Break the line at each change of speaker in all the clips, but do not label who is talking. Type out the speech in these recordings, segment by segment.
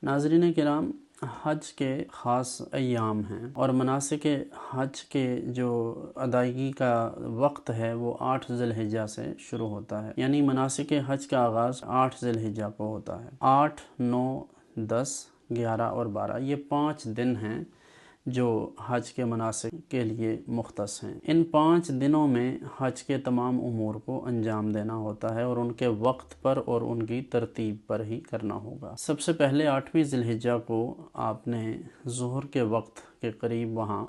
ناظرین کرام، حج کے خاص ایام ہیں اور مناسک حج کے جو ادائیگی کا وقت ہے وہ 8 ذی الحجہ سے شروع ہوتا ہے، یعنی مناسک حج کا آغاز 8 ذی الحجہ کو ہوتا ہے۔ 8، 9، 10، 11 اور 12 یہ 5 دن ہیں جو حج کے مناسک کے لیے مختص ہیں۔ ان 5 دنوں میں حج کے تمام امور کو انجام دینا ہوتا ہے اور ان کے وقت پر اور ان کی ترتیب پر ہی کرنا ہوگا۔ سب سے پہلے 8ویں ذی الحجہ کو آپ نے ظہر کے وقت کے قریب وہاں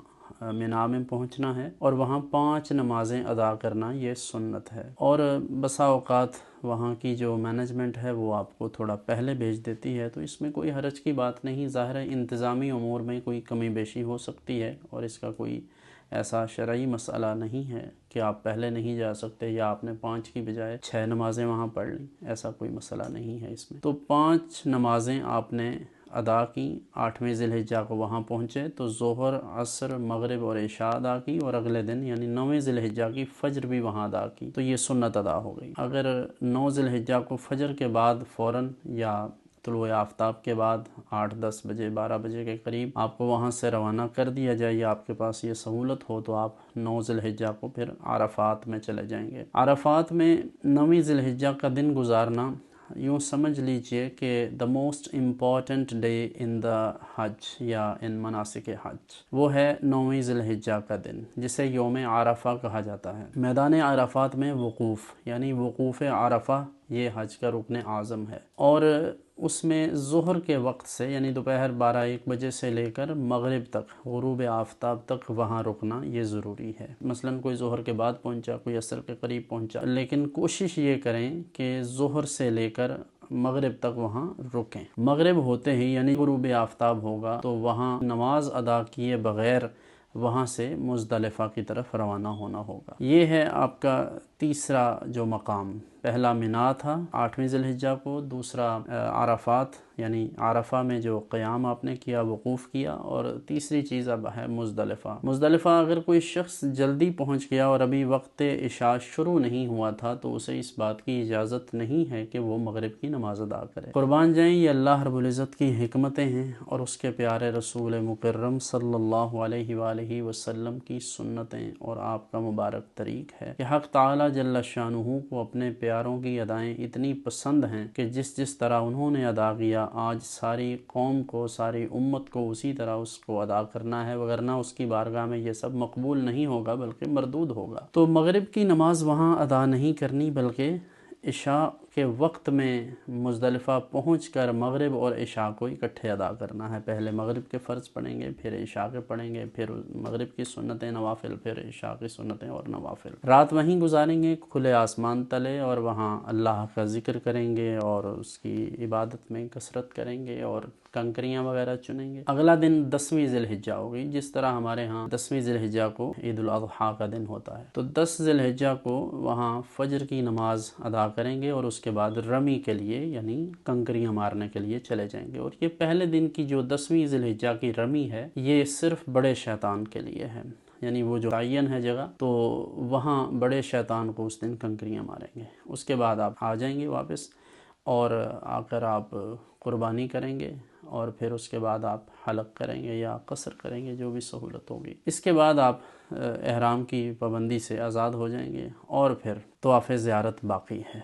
مینا میں پہنچنا ہے اور وہاں 5 نمازیں ادا کرنا یہ سنت ہے، اور بسا اوقات وہاں کی جو مینجمنٹ ہے وہ آپ کو تھوڑا پہلے بھیج دیتی ہے، تو اس میں کوئی حرج کی بات نہیں۔ ظاہر ہے انتظامی امور میں کوئی کمی بیشی ہو سکتی ہے اور اس کا کوئی ایسا شرعی مسئلہ نہیں ہے کہ آپ پہلے نہیں جا سکتے یا آپ نے 5 کی بجائے 6 نمازیں وہاں پڑھ لیں، ایسا کوئی مسئلہ نہیں ہے اس میں۔ تو 5 نمازیں آپ نے ادا کی، 8ویں ذی الحجہ کو وہاں پہنچے تو ظہر، عصر، مغرب اور عشاء ادا کی، اور اگلے دن یعنی 9ویں ذی الحجہ کی فجر بھی وہاں ادا کی، تو یہ سنت ادا ہو گئی۔ اگر 9 ذی الحجہ کو فجر کے بعد فوراً یا طلوع آفتاب کے بعد 8، 10 بجے، 12 بجے کے قریب آپ کو وہاں سے روانہ کر دیا جائے یا آپ کے پاس یہ سہولت ہو تو آپ 9 ذی الحجہ کو پھر عرفات میں چلے جائیں گے۔ عرفات میں 9ویں ذی الحجہ کا دن گزارنا، یوں سمجھ لیجئے کہ the most important day in the حج یا ان مناسک حج، وہ ہے 9ویں ذی الحجہ کا دن، جسے یوم عرفہ کہا جاتا ہے۔ میدان عرفات میں وقوف یعنی وقوف عرفہ یہ حج کا رکن اعظم ہے، اور اس میں ظہر کے وقت سے یعنی دوپہر 12-1 بجے سے لے کر مغرب تک، غروب آفتاب تک وہاں رکنا یہ ضروری ہے۔ مثلا کوئی ظہر کے بعد پہنچا، کوئی عصر کے قریب پہنچا، لیکن کوشش یہ کریں کہ ظہر سے لے کر مغرب تک وہاں رکیں۔ مغرب ہوتے ہی یعنی غروب آفتاب ہوگا تو وہاں نماز ادا کیے بغیر وہاں سے مزدلفہ کی طرف روانہ ہونا ہوگا۔ یہ ہے آپ کا تیسرا جو مقام، پہلا مینا تھا 8ویں ذی الحجہ کو، دوسرا عرفات یعنی عرفہ میں جو قیام آپ نے کیا، وقوف کیا، اور تیسری چیز اب ہے مزدلفہ۔ مزدلفہ اگر کوئی شخص جلدی پہنچ گیا اور ابھی وقت عشاء شروع نہیں ہوا تھا تو اسے اس بات کی اجازت نہیں ہے کہ وہ مغرب کی نماز ادا کرے۔ قربان جائیں، یہ اللہ رب العزت کی حکمتیں ہیں اور اس کے پیارے رسول مکرم صلی اللہ علیہ وآلہ وسلم کی سنتیں اور آپ کا مبارک طریق ہے کہ حق تعالی جل شانہ کو اپنے پیاروں کی ادائیں اتنی پسند ہیں کہ جس طرح انہوں نے ادا کیا، آج ساری قوم کو، ساری امت کو اسی طرح اس کو ادا کرنا ہے، وگرنہ اس کی بارگاہ میں یہ سب مقبول نہیں ہوگا بلکہ مردود ہوگا۔ تو مغرب کی نماز وہاں ادا نہیں کرنی بلکہ عشاء کے وقت میں مزدلفہ پہنچ کر مغرب اور عشاء کو اکٹھے ادا کرنا ہے۔ پہلے مغرب کے فرض پڑھیں گے، پھر عشاء کے پڑھیں گے، پھر مغرب کی سنتیں نوافل، پھر عشاء کی سنتیں اور نوافل۔ رات وہیں گزاریں گے کھلے آسمان تلے، اور وہاں اللہ کا ذکر کریں گے اور اس کی عبادت میں کثرت کریں گے اور کنکریاں وغیرہ چنیں گے۔ اگلا دن 10ویں ذی الحجہ ہوگی، جس طرح ہمارے ہاں 10ویں ذی الحجہ کو عید الاضحیٰ کا دن ہوتا ہے، تو 10 ذی الحجہ کو وہاں فجر کی نماز ادا کریں گے اور اس کے بعد رمی کے لیے یعنی کنکریاں مارنے کے لیے چلے جائیں گے۔ اور یہ پہلے دن کی جو 10ویں ذی الحجہ کی رمی ہے یہ صرف بڑے شیطان کے لیے ہے، یعنی وہ جو تعین ہے جگہ، تو وہاں بڑے شیطان کو اس دن کنکریاں ماریں گے۔ اس کے بعد آپ آ جائیں گے واپس، اور آ کر آپ قربانی کریں گے، اور پھر اس کے بعد آپ حلق کریں گے یا قصر کریں گے، جو بھی سہولت ہوگی۔ اس کے بعد آپ احرام کی پابندی سے آزاد ہو جائیں گے، اور پھر طواف زیارت باقی ہے۔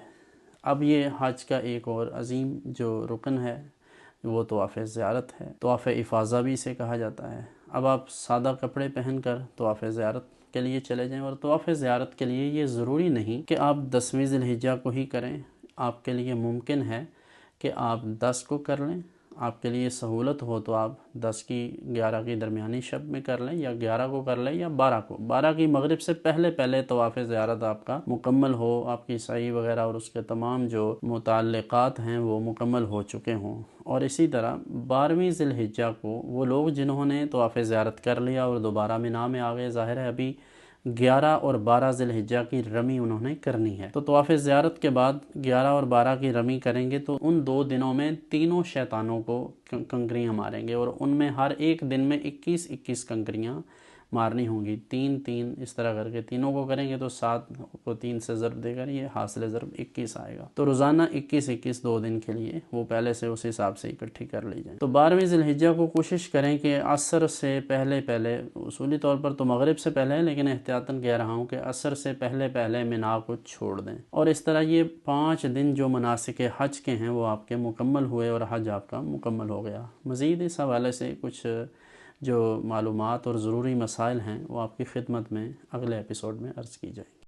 اب یہ حج کا ایک اور عظیم جو رکن ہے وہ طواف زیارت ہے، طواف افاضہ بھی اسے کہا جاتا ہے۔ اب آپ سادہ کپڑے پہن کر طواف زیارت کے لیے چلے جائیں، اور طواف زیارت کے لیے یہ ضروری نہیں کہ آپ 10ویں ذی الحجہ کو ہی کریں، آپ کے لیے ممکن ہے کہ آپ 10 کو کر لیں، آپ کے لیے سہولت ہو تو آپ 10 کی 11 کی درمیانی شب میں کر لیں، یا 11 کو کر لیں یا 12 کو۔ 12 کی مغرب سے پہلے طواف زیارت آپ کا مکمل ہو، آپ کی سعی وغیرہ اور اس کے تمام جو متعلقات ہیں وہ مکمل ہو چکے ہوں۔ اور اسی طرح 12ویں ذی الحجہ کو وہ لوگ جنہوں نے طواف زیارت کر لیا اور دوبارہ مینا میں آ گئے، ظاہر ہے ابھی 11 اور 12 ذی الحجہ کی رمی انہوں نے کرنی ہے، تو طواف زیارت کے بعد 11 اور 12 کی رمی کریں گے تو ان 2 دنوں میں تینوں شیطانوں کو کنکریاں ماریں گے، اور ان میں ہر ایک دن میں 21 کنکریاں مارنی ہوں گی، 3 اس طرح کر کے تینوں کو کریں گے تو 7 کو 3 سے ضرب دے کر یہ حاصل ضرب 21 آئے گا۔ تو روزانہ 21 2 دن کے لیے وہ پہلے سے اس حساب سے اکٹھی کر لی جائیں۔ تو 12ویں ذی الحجہ کو کوشش کریں کہ عصر سے پہلے اصولی طور پر تو مغرب سے پہلے ہے، لیکن احتیاطاً کہہ رہا ہوں کہ عصر سے پہلے مینا کو چھوڑ دیں، اور اس طرح یہ 5 دن جو مناسک حج کے ہیں وہ آپ کے مکمل ہوئے اور حج آپ کا مکمل ہو گیا۔ مزید اس حوالے سے کچھ جو معلومات اور ضروری مسائل ہیں وہ آپ کی خدمت میں اگلے ایپیسوڈ میں عرض کی جائیں۔